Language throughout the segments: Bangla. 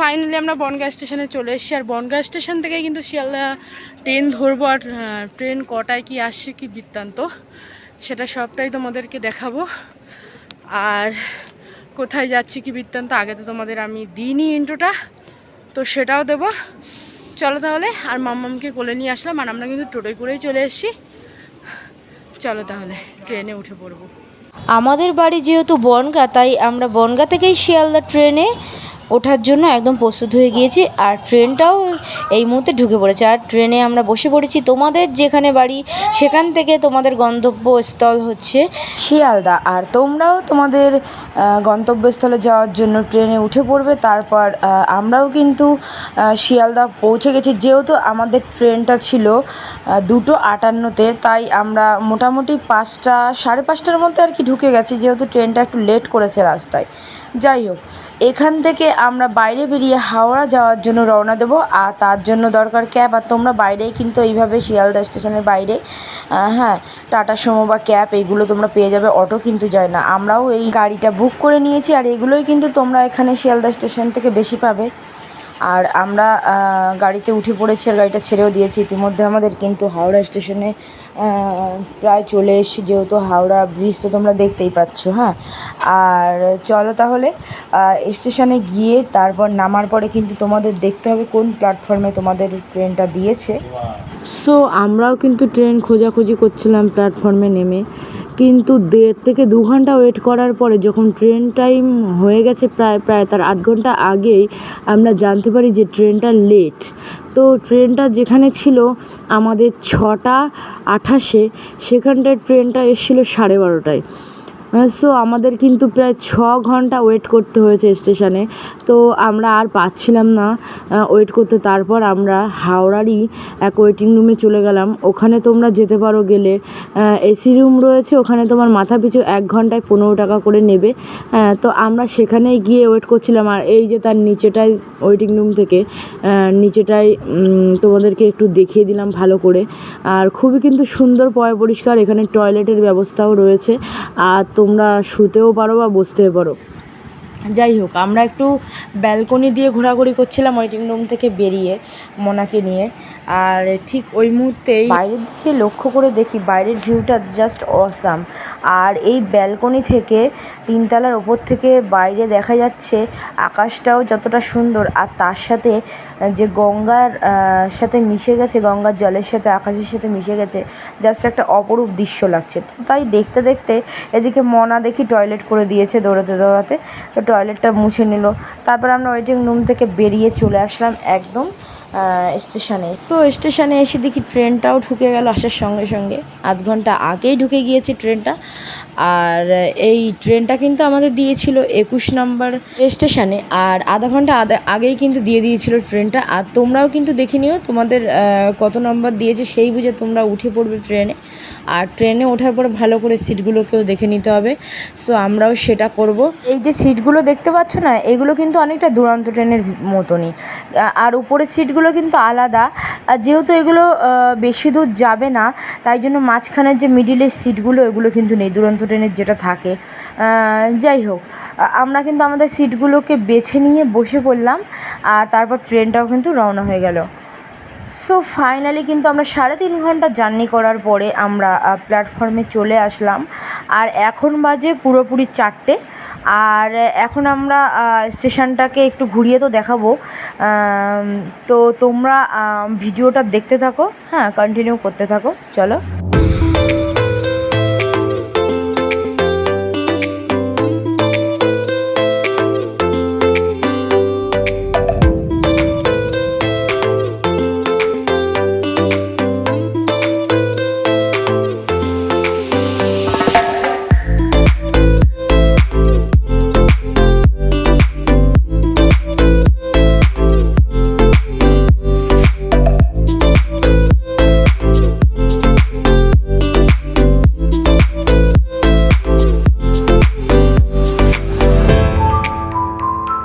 ফাইনালি আমরা বনগাঁ স্টেশনে চলে এসেছি। আর বনগাঁ স্টেশন থেকে কিন্তু শিয়ালদা ট্রেন ধরবো। আর ট্রেন কটায় কি আসছে কি বৃত্তান্ত সেটা সবটাই তোমাদেরকে দেখাবো। আর কোথায় যাচ্ছি কি বৃত্তান্ত আগে তো তোমাদের আমি দিইনি ইন্ট্রোটা, তো সেটাও দেবো। চলো তাহলে। আর মাম্মামকে কোলে নিয়ে আসলাম আর আমরা কিন্তু টোটোয় করেই চলে এসেছি। চলো তাহলে ট্রেনে উঠে পড়বো। আমাদের বাড়ি যেহেতু বনগাঁ, তাই আমরা বনগাঁ থেকেই শিয়ালদা ট্রেনে ওঠার জন্য একদম প্রস্তুত হয়ে গিয়েছি। আর ট্রেনটাও এই মুহূর্তে ঢুকে পড়েছে। আর ট্রেনে আমরা বসে পড়েছি। তোমাদের যেখানে বাড়ি সেখান থেকে তোমাদের গন্তব্যস্থল হচ্ছে শিয়ালদা। আর তোমরাও তোমাদের গন্তব্যস্থলে যাওয়ার জন্য ট্রেনে উঠে পড়বে। তারপর আমরাও কিন্তু শিয়ালদা পৌঁছে গেছি। যেহেতু আমাদের ট্রেনটা ছিল 2:58-তে, তাই আমরা মোটামুটি 5টা সাড়ে 5টার মধ্যে আর কি ঢুকে গেছি, যেহেতু ট্রেনটা একটু লেট করেছে রাস্তায়। যাই হোক, এখান থেকে আমরা বাইরে বেরিয়ে হাওড়া যাওয়ার জন্য রওনা দেবো। আর তার জন্য দরকার ক্যাব। আর তোমরা বাইরেই কিন্তু এইভাবে শিয়ালদা স্টেশনের বাইরে হ্যাঁ টাটা সুমো বা ক্যাব এইগুলো তোমরা পেয়ে যাবে, অটো কিন্তু যায় না। আমরাও এই গাড়িটা বুক করে নিয়েছি। আর এগুলোই কিন্তু তোমরা এখানে শিয়ালদা স্টেশন থেকে বেশি পাবে। আর আমরা গাড়িতে উঠে পড়েছি আর গাড়িটা ছেড়েও দিয়েছি ইতিমধ্যে। আমাদের কিন্তু হাওড়া স্টেশনে প্রায় চলে এসেছি, যেহেতু হাওড়া ব্রিজ তো তোমরা দেখতেই পাচ্ছ। হ্যাঁ, আর চলো তাহলে স্টেশনে গিয়ে তারপর নামার পরে কিন্তু তোমাদের দেখতে হবে কোন প্ল্যাটফর্মে তোমাদের ট্রেনটা দিয়েছে। সো আমরাও কিন্তু ট্রেন খোঁজাখুঁজি করছিলাম প্ল্যাটফর্মে নেমে, কিন্তু 1.5 থেকে 2 ঘন্টা ওয়েট করার পরে যখন ট্রেন টাইম হয়ে গেছে প্রায় তার 8 ঘন্টা আগেই আমরা জানতে পারি যে ট্রেনটা লেট। তো ট্রেনটা যেখানে ছিল আমাদের 6:28, সেখানটায় ট্রেনটা এসেছিলো 12:30টায়। সো আমাদের কিন্তু প্রায় 6 ঘন্টা ওয়েট করতে হয়েছে স্টেশনে। তো আমরা আর পাচ্ছিলাম না ওয়েট করতে। তারপর আমরা হাওড়ারই এক ওয়েটিং রুমে চলে গেলাম। ওখানে তোমরা যেতে পারো, গেলে এসি রুম রয়েছে। ওখানে তোমার মাথা পিছু 1 ঘন্টায় 15 টাকা করে নেবে। তো আমরা সেখানেই গিয়ে ওয়েট করছিলাম। আর এই যে তার নিচেটায় ওয়েটিং রুম থেকে নিচেটায় তোমাদেরকে একটু দেখিয়ে দিলাম ভালো করে। আর খুবই কিন্তু সুন্দর পরিষ্কার। এখানে টয়লেটের ব্যবস্থাও রয়েছে। আর তোমরা শুতেও পারো বা বসতেও পারো। যাই হোক, আমরা একটু ব্যালকনি দিয়ে ঘোরাঘুরি করছিলাম ওয়েটিং রুম থেকে বেরিয়ে মোনাকে নিয়ে। আর ঠিক ওই মুহূর্তেই বাইরের দিকে লক্ষ্য করে দেখি বাইরের ভিউটা জাস্ট অসাম। আর এই ব্যালকনি থেকে 3 তলার ওপর থেকে বাইরে দেখা যাচ্ছে আকাশটাও যতটা সুন্দর। আর তার সাথে যে গঙ্গার সাথে মিশে গেছে, গঙ্গার জলের সাথে আকাশের সাথে মিশে গেছে, জাস্ট একটা অপরূপ দৃশ্য লাগছে। তো তাই দেখতে দেখতে এদিকে মনা দেখি টয়লেট করে দিয়েছে দৌড়াতে দৌড়াতে। তো টয়লেটটা মুছে নিল। তারপর আমরা ওয়েটিং রুম থেকে বেরিয়ে চলে আসলাম একদম স্টেশনে। সো স্টেশনে এসে দেখি ট্রেনটাও ঢুকে গেল আসার সঙ্গে সঙ্গে। 8 ঘন্টা আগেই ঢুকে গিয়েছে ট্রেনটা। আর এই ট্রেনটা কিন্তু আমাদের দিয়েছিল 21 নম্বর স্টেশনে। আর আধা ঘন্টা আগেই কিন্তু দিয়ে দিয়েছিল ট্রেনটা। আর তোমরাও কিন্তু দেখে নিও তোমাদের কত নম্বর দিয়েছে, সেই বুঝে তোমরা উঠে পড়বে ট্রেনে। আর ট্রেনে ওঠার পর ভালো করে সিটগুলোকেও দেখে নিতে হবে। সো আমরাও সেটা করব। এই যে সিটগুলো দেখতে পাচ্ছ না, এগুলো কিন্তু অনেকটা দুরন্ত ট্রেনের মতনই। আর উপরের সিটগুলো কিন্তু আলাদা। আর যেহেতু এগুলো বেশি দূর যাবে না, তাই জন্য মাঝখানের যে মিডিলের সিটগুলো, এগুলো কিন্তু নেই দুরন্ত ট্রেনের যেটা থাকে। যাই হোক, আমরা কিন্তু আমাদের সিটগুলোকে বেছে নিয়ে বসে পড়লাম। আর তারপর ট্রেনটাও কিন্তু রওনা হয়ে গেল। সো ফাইনালি কিন্তু আমরা 3.5 ঘন্টা জার্নি করার পরে আমরা প্ল্যাটফর্মে চলে আসলাম। আর এখন বাজে পুরোপুরি 4টে। আর এখন আমরা স্টেশনটাকে একটু ঘুরিয়ে তো দেখাবো। তো তোমরা ভিডিওটা দেখতে থাকো, হ্যাঁ কন্টিনিউ করতে থাকো। চলো।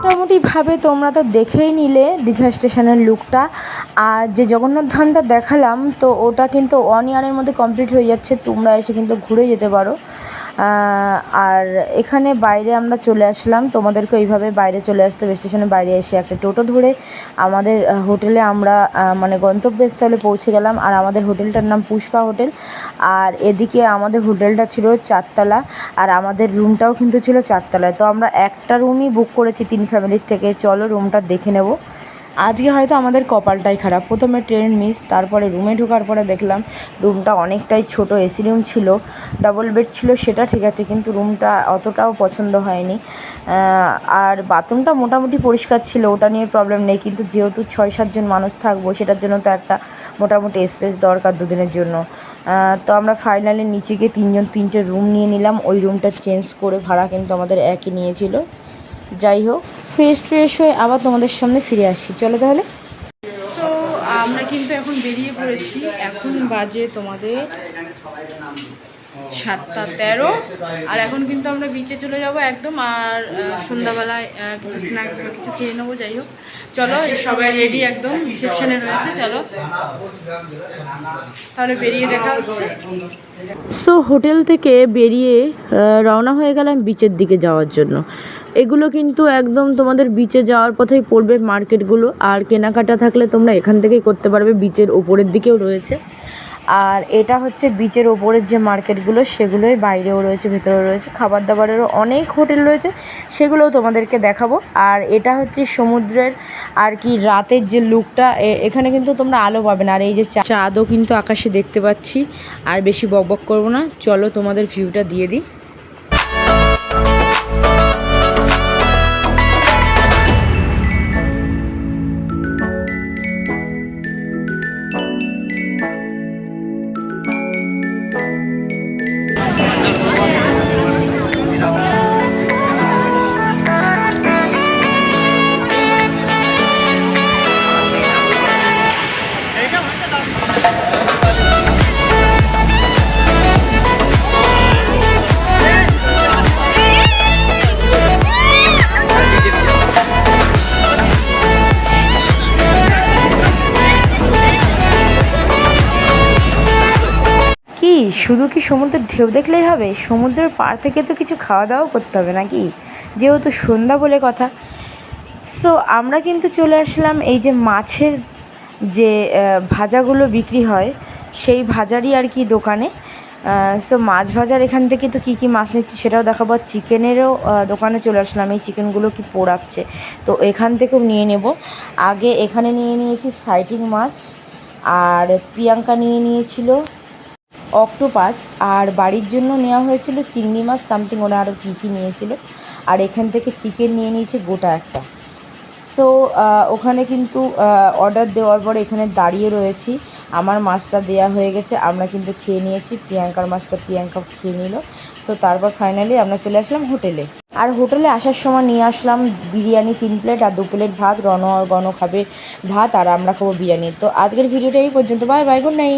মোটামুটিভাবে তোমরা তো দেখেই নিলে দীঘা স্টেশনের লুকটা। আর যে জগন্নাথ ধামটা দেখালাম, তো ওটা কিন্তু 1 ইয়ারের মধ্যে কমপ্লিট হয়ে যাচ্ছে। তোমরা এসে কিন্তু ঘুরে যেতে পারো। আর এখানে বাইরে আমরা চলে আসলাম, তোমাদেরকে এইভাবে বাইরে চলে আসতে হবে। স্টেশনের বাইরে এসে একটা টোটো ধরে আমাদের হোটেলে আমরা মানে গন্তব্যস্থলে পৌঁছে গেলাম। আর আমাদের হোটেলটার নাম পুষ্পা হোটেল। আর এদিকে আমাদের হোটেলটা ছিল 4 তলা, আর আমাদের রুমটাও কিন্তু ছিল 4 তলায়। তো আমরা একটা রুমই বুক করেছি 3 ফ্যামিলির থেকে। চলো রুমটা দেখে নেব। আজকে হয়তো আমাদের কপালটাই খারাপ, প্রথমে ট্রেন মিস, তারপরে রুমে ঢোকার পরে দেখলাম রুমটা অনেকটাই ছোট। এসি রুম ছিল, ডাবল বেড ছিল, সেটা ঠিক আছে, কিন্তু রুমটা অতটাও পছন্দ হয়নি। আর বাথরুমটা মোটামুটি পরিষ্কার ছিল, ওটা নিয়ে প্রবলেম নেই, কিন্তু যেহেতু 6-7 জন মানুষ থাকবো, সেটার জন্য তো একটা মোটামুটি স্পেস দরকার দুদিনের জন্য। তো আমরা ফাইনালি নিচে গিয়ে 3 জন 3টে রুম নিয়ে নিলাম। ওই রুমটা চেঞ্জ করে ভাড়া কিন্তু আমাদের একই নিয়েছিল। যাই হোক, ফ্রেশ হয়ে আবার তোমাদের সামনে ফিরে আসি। চলো তাহলে। সো আমরা কিন্তু এখন বেরিয়ে পড়েছি। এখন বাজে তোমাদের 7:13, আর এখন কিন্তু আমরা বিচে চলে যাব একদম। আর সন্ধ্যাবেলায় কিছু স্ন্যাক্স বা কিছু খেয়ে নেবো। যাই হোক, চলো সবাই রেডি, একদম রিসেপশনে রয়েছে। চলো তাহলে বেরিয়ে দেখা হচ্ছে। সো হোটেল থেকে বেরিয়ে রওনা হয়ে গেলাম বিচের দিকে যাওয়ার জন্য। এগুলো কিন্তু একদম তোমাদের বিচে যাওয়ার পথেই পড়বে মার্কেটগুলো। আর কেনাকাটা থাকলে তোমরা এখান থেকেই করতে পারবে, বিচের ওপরের দিকেও রয়েছে। আর এটা হচ্ছে বিচের ওপরের যে মার্কেটগুলো, সেগুলোই বাইরেও রয়েছে, ভেতরেও রয়েছে। খাবার দাবারেরও অনেক হোটেল রয়েছে, সেগুলোও তোমাদেরকে দেখাবো। আর এটা হচ্ছে সমুদ্রের আর কি রাতের যে লুকটা, এখানে কিন্তু তোমরা আলো পাবে না। আর এই যে চাঁদও কিন্তু আকাশে দেখতে পাচ্ছি। আর বেশি বকবক করবো না, চলো তোমাদের ভিউটা দিয়ে দিই। শুধু কি সমুদ্রের ঢেউ দেখলেই হবে? সমুদ্রের পাড় থেকে তো কিছু খাওয়া দাওয়াও করতে হবে নাকি, যেহেতু সন্ধ্যা বলে কথা। সো আমরা কিন্তু চলে আসলাম এই যে মাছের যে ভাজাগুলো বিক্রি হয়, সেই ভাজারই আর কি দোকানে। সো মাছ ভাজার এখান থেকে তো কী কী মাছ নিচ্ছি সেটাও দেখাবো। আর চিকেনেরও দোকানে চলে আসলাম। এই চিকেনগুলো কি পোড়াচ্ছে, তো এখান থেকেও নিয়ে নেব। আগে এখানে নিয়ে নিয়েছি সাইটিং মাছ, আর প্রিয়াঙ্কা নিয়ে নিয়েছিল অক্টোপাস, আর বাড়ির জন্য নেওয়া হয়েছিল চিংড়ি মাছ সামথিং, ওরা আরও কী কী নিয়েছিল। আর এখান থেকে চিকেন নিয়ে নিয়েছে গোটা একটা। সো ওখানে কিন্তু অর্ডার দেওয়ার পরে এখানে দাঁড়িয়ে রয়েছি। আমার মাছটা দেয়া হয়ে গেছে, আমরা কিন্তু খেয়ে নিয়েছি। প্রিয়াঙ্কার মাছটা প্রিয়াঙ্কাও খেয়ে নিল। সো তারপর ফাইনালি আমরা চলে আসলাম হোটেলে। আর হোটেলে আসার সময় নিয়ে আসলাম বিরিয়ানি 3 প্লেট আর 2 প্লেট ভাত। রণ আর গণ খাবে ভাত, আর আমরা খাবো বিরিয়ানি। তো আজকের ভিডিওটা এই পর্যন্ত। Bye bye, good night.